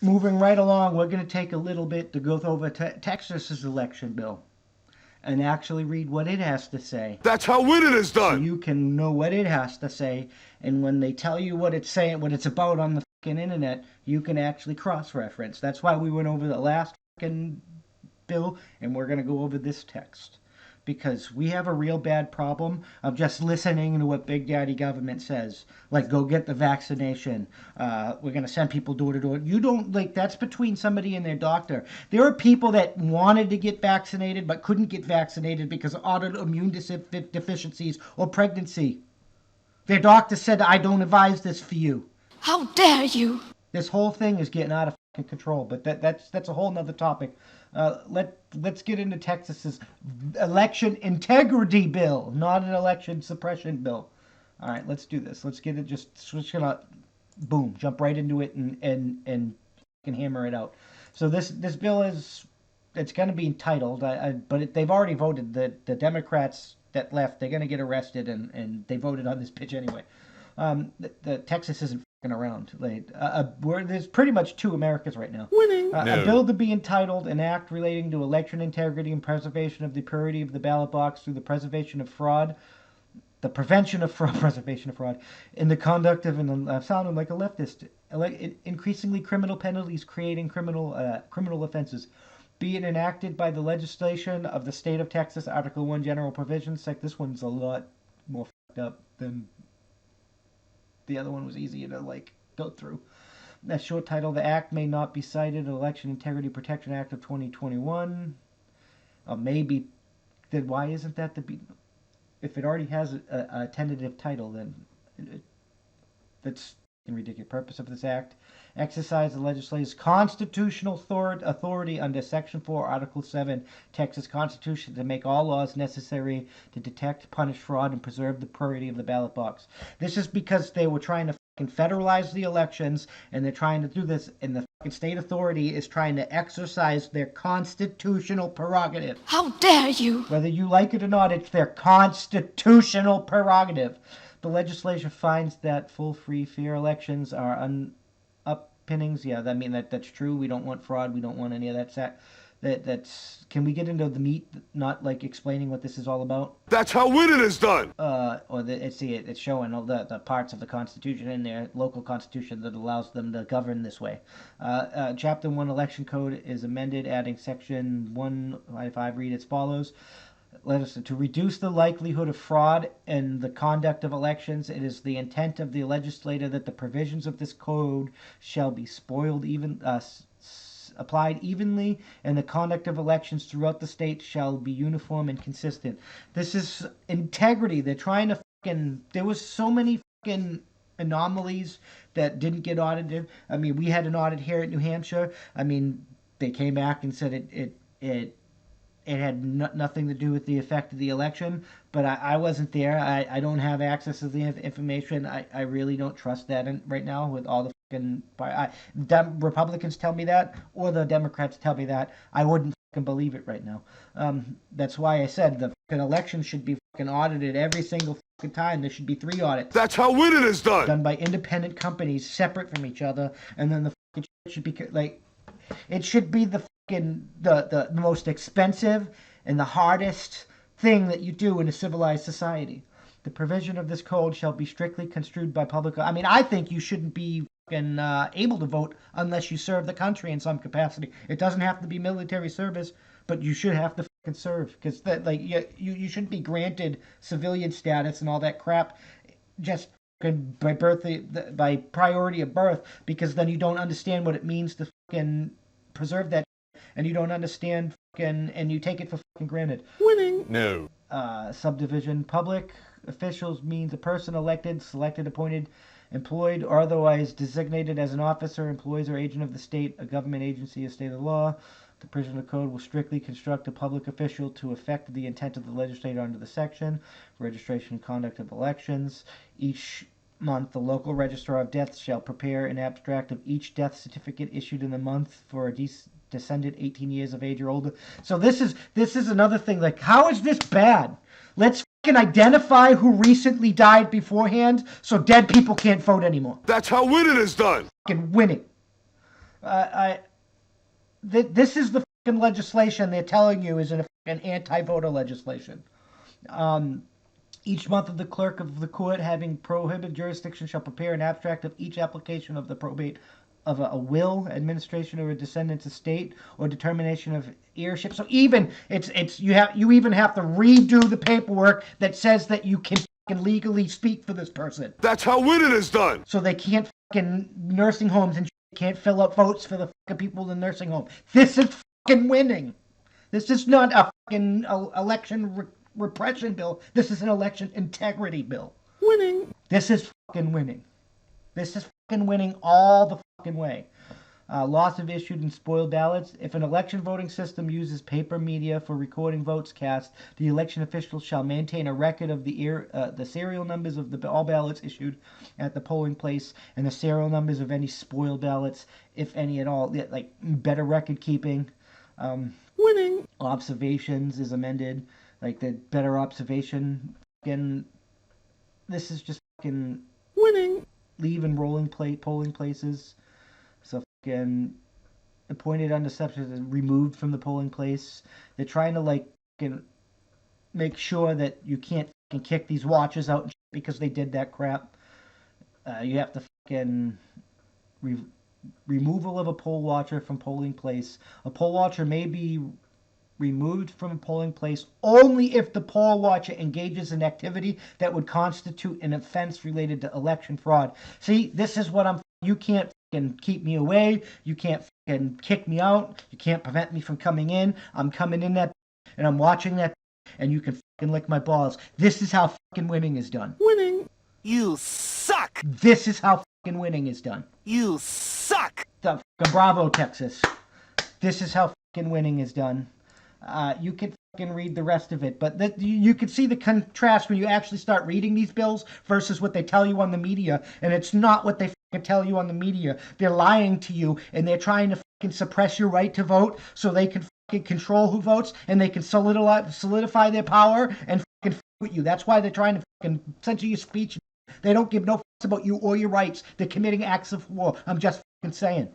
moving right along, we're going to take a little bit to go over Texas's election bill and actually read what it has to say. That's how winning is So done. you can know what it has to say, and when they tell you what it's saying, what it's about on the fucking internet, you can actually cross-reference. That's why we went over the last fucking bill, and we're going to go over this text. Because we have a real bad problem of just listening to what Big Daddy government says. Like, go get the vaccination. We're going to send people door to door. You don't, like, that's between somebody and their doctor. There are people that wanted to get vaccinated but couldn't get vaccinated because of autoimmune deficiencies or pregnancy. Their doctor said, I don't advise this for you. How dare you? This whole thing is getting out of control, but that's a whole nother topic. Let's get into Texas's election integrity bill, not an election suppression bill. All right, let's do this. Let's get it. Just gonna boom, jump right into it and hammer it out. So this bill it's going to be entitled, but they've already voted. The Democrats that left, they're going to get arrested, and they voted on this bitch anyway. The Texas isn't around. There's pretty much two Americas right now. Winning. No. A bill to be entitled an act relating to election integrity and preservation of the purity of the ballot box through the preservation of fraud, the prevention of fraud, preservation of fraud, in the conduct of, and sounding like a leftist, increasingly criminal penalties, creating criminal offenses. Be it enacted by the legislation of the state of Texas, Article 1, General Provisions. Like, this one's a lot more fucked up than the other one was easier to, like, go through. That short title, the act may not be cited, Election Integrity Protection Act of 2021. Maybe, then why isn't that if it already has a tentative title, then that's ridiculous. Purpose of this act: exercise the legislature's constitutional authority under Section 4, Article 7, Texas Constitution, to make all laws necessary to detect, punish fraud, and preserve the purity of the ballot box. This is because they were trying to federalize the elections, and they're trying to do this, and the state authority is trying to exercise their constitutional prerogative. How dare you? Whether you like it or not, it's their constitutional prerogative. The legislation finds that full, free, fair elections are underpinnings. Yeah, I mean that's true. We don't want fraud. We don't want any of that. That's. Can we get into the meat, not like explaining what this is all about? That's how winning is done. It's showing all the parts of the Constitution in their local Constitution that allows them to govern this way. Chapter 1 Election Code is amended, adding Section 155. Read as follows. To reduce the likelihood of fraud in the conduct of elections, it is the intent of the legislator that the provisions of this code shall be applied evenly, and the conduct of elections throughout the state shall be uniform and consistent. This is integrity. They're trying to there was so many anomalies that didn't get audited. I mean, we had an audit here at New Hampshire. I mean, they came back and said it had nothing to do with the effect of the election, but I wasn't there. I don't have access to the information. I really don't trust that right now with all the Republicans tell me that, or the Democrats tell me that. I wouldn't believe it right now. That's why I said the election should be audited every single time. There should be 3 audits. That's how winning is done. Done by independent companies, separate from each other, and then the should be like, it should be the most expensive and the hardest thing that you do in a civilized society. The provision of this code shall be strictly construed by public. I mean, I think you shouldn't be able to vote unless you serve the country in some capacity. It doesn't have to be military service, but you should have to serve, because you shouldn't be granted civilian status and all that crap just by by priority of birth, because then you don't understand what it means to preserve that, and you don't understand and you take it for granted. Winning. No. Subdivision. Public officials means a person elected, selected, appointed, employed, or otherwise designated as an officer, employees, or agent of the state, a government agency, a state of law. The provision of code will strictly construct a public official to effect the intent of the legislator under the section. Registration and conduct of elections. Each month, the local registrar of deaths shall prepare an abstract of each death certificate issued in the month for a descendant 18 years of age or older. So this is another thing. Like, how is this bad? Let's identify who recently died beforehand, so dead people can't vote anymore. That's how winning is done. Winning. I this is the fucking legislation they're telling you is an anti-voter legislation. Um, Each month of the clerk of the court having prohibited jurisdiction shall prepare an abstract of each application of the probate of a will, administration, or a descendant's estate, or determination of heirship. So even you even have to redo the paperwork that says that you can legally speak for this person. That's how winning is done. So they can't fucking nursing homes and can't fill out votes for the fucking people in the nursing home. This is fucking winning. This is not a fucking election repression bill. This is an election integrity bill. Winning. This is fucking winning. This is fucking winning all the fucking way. Loss of issued and spoiled ballots. If an election voting system uses paper media for recording votes cast, the election officials shall maintain a record of the serial numbers of all ballots issued at the polling place and the serial numbers of any spoiled ballots, if any at all. Like better record keeping. Winning. Observations is amended. Like the better observation. Fucking. This is just fucking winning. Leave enrolling polling places. So fucking appointed undeceptions is removed from the polling place. They're trying to like fucking make sure that you can't fucking kick these watchers out because they did that crap. You have to fucking removal of a poll watcher from polling place. A poll watcher may be removed from a polling place only if the poll watcher engages in activity that would constitute an offense related to election fraud. See, this is what you can't fucking keep me away. You can't fucking kick me out. You can't prevent me from coming in. I'm coming in that and I'm watching that and you can fucking lick my balls. This is how fucking winning is done. Winning. You suck. This is how fucking winning is done. You suck. The fucking Bravo, Texas. This is how fucking winning is done. You can fucking read the rest of it, but you can see the contrast when you actually start reading these bills versus what they tell you on the media, and it's not what they fucking tell you on the media. They're lying to you, and they're trying to fucking suppress your right to vote so they can fucking control who votes, and they can solidify their power and fucking fuck with you. That's why they're trying to fucking censor your speech. They don't give no fucks about you or your rights. They're committing acts of war. I'm just fucking saying.